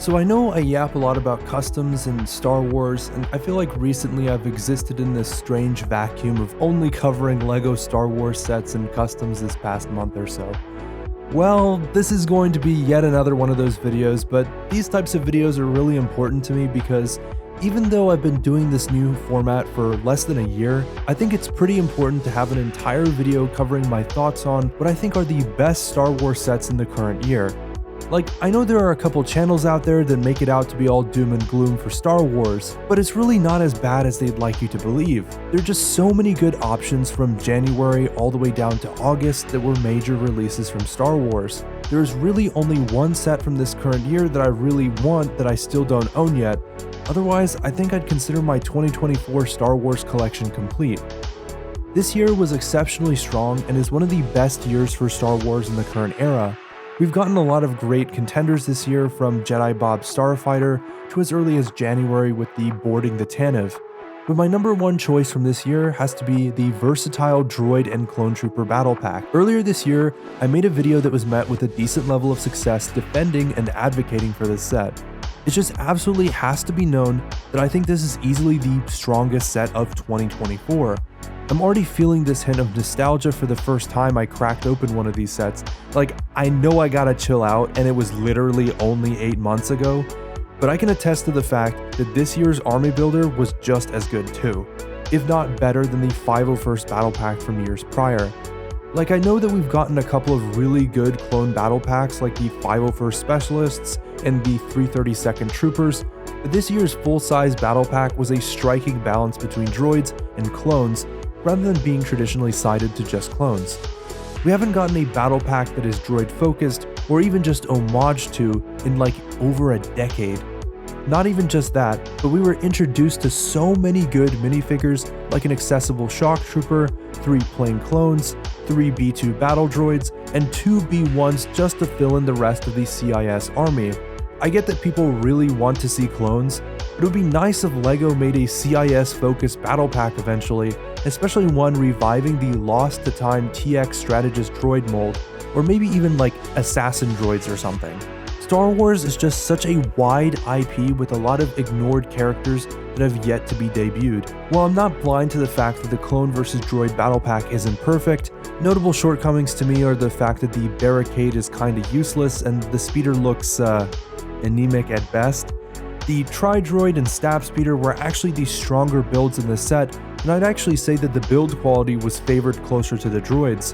So I know I yap a lot about customs and Star Wars, and I feel like recently I've existed in this strange vacuum of only covering LEGO Star Wars sets and customs this past month or so. Well, this is going to be yet another one of those videos, but these types of videos are really important to me because even though I've been doing this new format for less than a year, I think it's pretty important to have an entire video covering my thoughts on what I think are the best Star Wars sets in the current year. Like, I know there are a couple channels out there that make it out to be all doom and gloom for Star Wars, but it's really not as bad as they'd like you to believe. There are just so many good options from January all the way down to August that were major releases from Star Wars. There's really only one set from this current year that I really want that I still don't own yet. Otherwise, I think I'd consider my 2024 Star Wars collection complete. This year was exceptionally strong and is one of the best years for Star Wars in the current era. We've gotten a lot of great contenders this year, from Jedi Bob Starfighter to as early as January with the Boarding the Tantive. But my number one choice from this year has to be the versatile Droid and Clone Trooper Battle Pack. Earlier this year, I made a video that was met with a decent level of success defending and advocating for this set. It just absolutely has to be known that I think this is easily the strongest set of 2024. I'm already feeling this hint of nostalgia for the first time I cracked open one of these sets. Like, I know I gotta chill out and it was literally only 8 months ago, but I can attest to the fact that this year's army builder was just as good too, if not better than the 501st battle pack from years prior. Like, I know that we've gotten a couple of really good clone battle packs like the 501st Specialists and the 332nd Troopers, but this year's full-size battle pack was a striking balance between droids and clones rather than being traditionally sided to just clones. We haven't gotten a battle pack that is droid focused or even just homage to in like over a decade. Not even just that, but we were introduced to so many good minifigures like an accessible shock trooper, 3 plain clones, 3 B2 battle droids, and 2 B1s just to fill in the rest of the CIS army. I get that people really want to see clones, but it would be nice if LEGO made a CIS-focused battle pack eventually, especially one reviving the lost to time TX strategist droid mold, or maybe even like assassin droids or something. Star Wars is just such a wide IP with a lot of ignored characters that have yet to be debuted. While I'm not blind to the fact that the clone vs droid battle pack isn't perfect, notable shortcomings to me are the fact that the barricade is kinda useless and the speeder looks anemic at best. The Tri-Droid and Stab Speeder were actually the stronger builds in the set, and I'd actually say that the build quality was favored closer to the droids.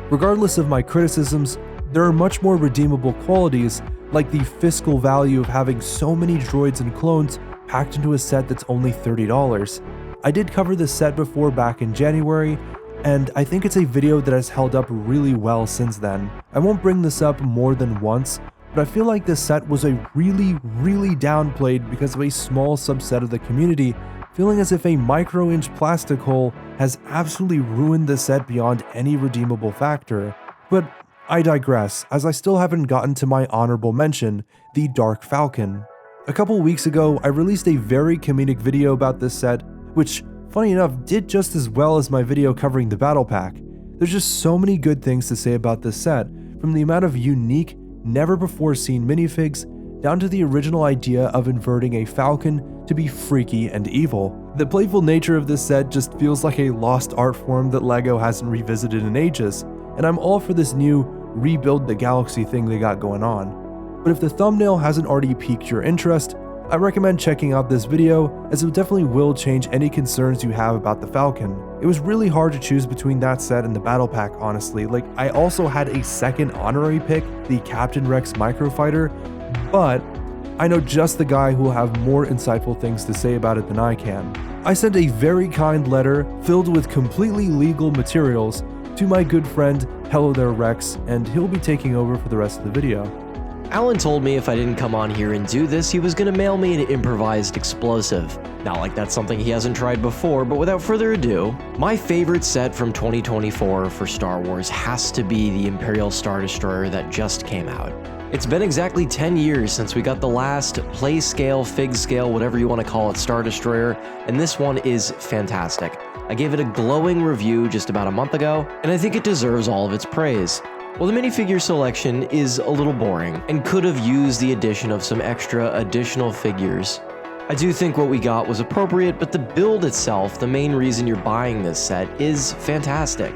Regardless of my criticisms, there are much more redeemable qualities, like the fiscal value of having so many droids and clones packed into a set that's only $30. I did cover this set before back in January, and I think it's a video that has held up really well since then. I won't bring this up more than once, but I feel like this set was a really downplayed because of a small subset of the community, feeling as if a micro-inch plastic hole has absolutely ruined the set beyond any redeemable factor. But I digress, as I still haven't gotten to my honorable mention, the Dark Falcon. A couple weeks ago, I released a very comedic video about this set, which, funny enough, did just as well as my video covering the battle pack. There's just so many good things to say about this set, from the amount of unique, never before seen minifigs, down to the original idea of inverting a Falcon to be freaky and evil. The playful nature of this set just feels like a lost art form that LEGO hasn't revisited in ages, and I'm all for this new rebuild the galaxy thing they got going on. But if the thumbnail hasn't already piqued your interest, I recommend checking out this video, as it definitely will change any concerns you have about the Falcon. It was really hard to choose between that set and the battle pack, honestly. Like, I also had a second honorary pick, the Captain Rex Microfighter, but I know just the guy who will have more insightful things to say about it than I can. I sent a very kind letter filled with completely legal materials to my good friend Hello There Rex, and he'll be taking over for the rest of the video. Alan told me if I didn't come on here and do this, he was gonna mail me an improvised explosive. Not like that's something he hasn't tried before, but without further ado, my favorite set from 2024 for Star Wars has to be the Imperial Star Destroyer that just came out. It's been exactly 10 years since we got the last play scale, fig scale, whatever you want to call it, Star Destroyer, and this one is fantastic. I gave it a glowing review just about a month ago, and I think it deserves all of its praise. Well, the minifigure selection is a little boring and could have used the addition of some extra additional figures. I do think what we got was appropriate, but the build itself, the main reason you're buying this set, is fantastic.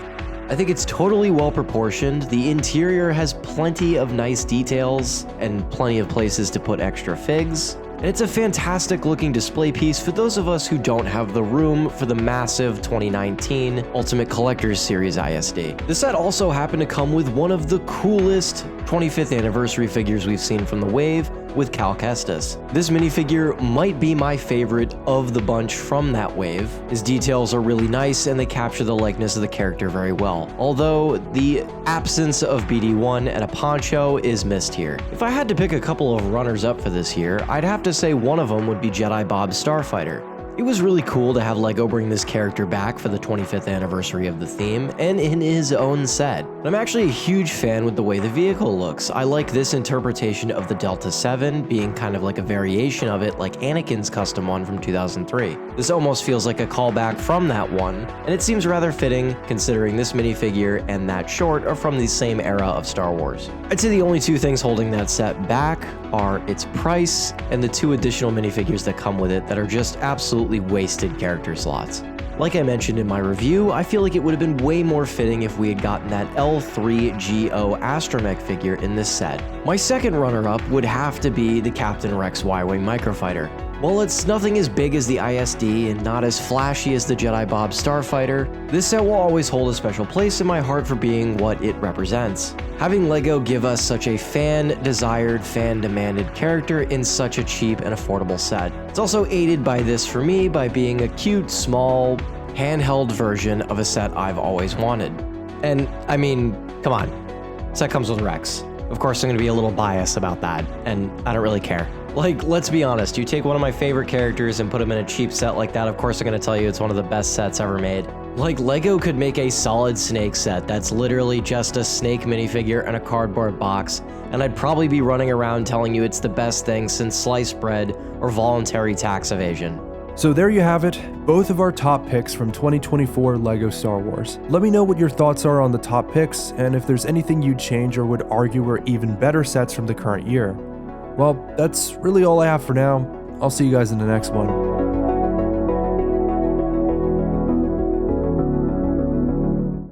I think it's totally well proportioned. The interior has plenty of nice details and plenty of places to put extra figs. And it's a fantastic looking display piece for those of us who don't have the room for the massive 2019 Ultimate Collector's Series ISD. The set also happened to come with one of the coolest 25th anniversary figures we've seen from the wave, with Cal Kestis. This minifigure might be my favorite of the bunch from that wave. His details are really nice and they capture the likeness of the character very well, although the absence of BD1 and a poncho is missed here. If I had to pick a couple of runners-up for this year, I'd have to say one of them would be Jedi Bob Starfighter. It was really cool to have LEGO bring this character back for the 25th anniversary of the theme, and in his own set. I'm actually a huge fan with the way the vehicle looks. I like this interpretation of the Delta 7 being kind of like a variation of it, like Anakin's custom one from 2003. This almost feels like a callback from that one, and it seems rather fitting considering this minifigure and that short are from the same era of Star Wars. I'd say the only two things holding that set back are its price and the two additional minifigures that come with it that are just absolutely wasted character slots. Like I mentioned in my review, I feel like it would have been way more fitting if we had gotten that L3GO Astromech figure in this set. My second runner-up would have to be the Captain Rex Y-Wing Microfighter. While it's nothing as big as the ISD and not as flashy as the Jedi Bob Starfighter, this set will always hold a special place in my heart for being what it represents. Having LEGO give us such a fan-desired, fan-demanded character in such a cheap and affordable set. It's also aided by this for me by being a cute, small, handheld version of a set I've always wanted. And, I mean, come on, set comes with Rex. Of course, I'm going to be a little biased about that, and I don't really care. Like, let's be honest, you take one of my favorite characters and put him in a cheap set like that, of course I'm going to tell you it's one of the best sets ever made. Like, LEGO could make a solid snake set that's literally just a snake minifigure and a cardboard box, and I'd probably be running around telling you it's the best thing since sliced bread or voluntary tax evasion. So there you have it, both of our top picks from 2024 LEGO Star Wars. Let me know what your thoughts are on the top picks, and if there's anything you'd change or would argue were even better sets from the current year. Well, that's really all I have for now. I'll see you guys in the next one.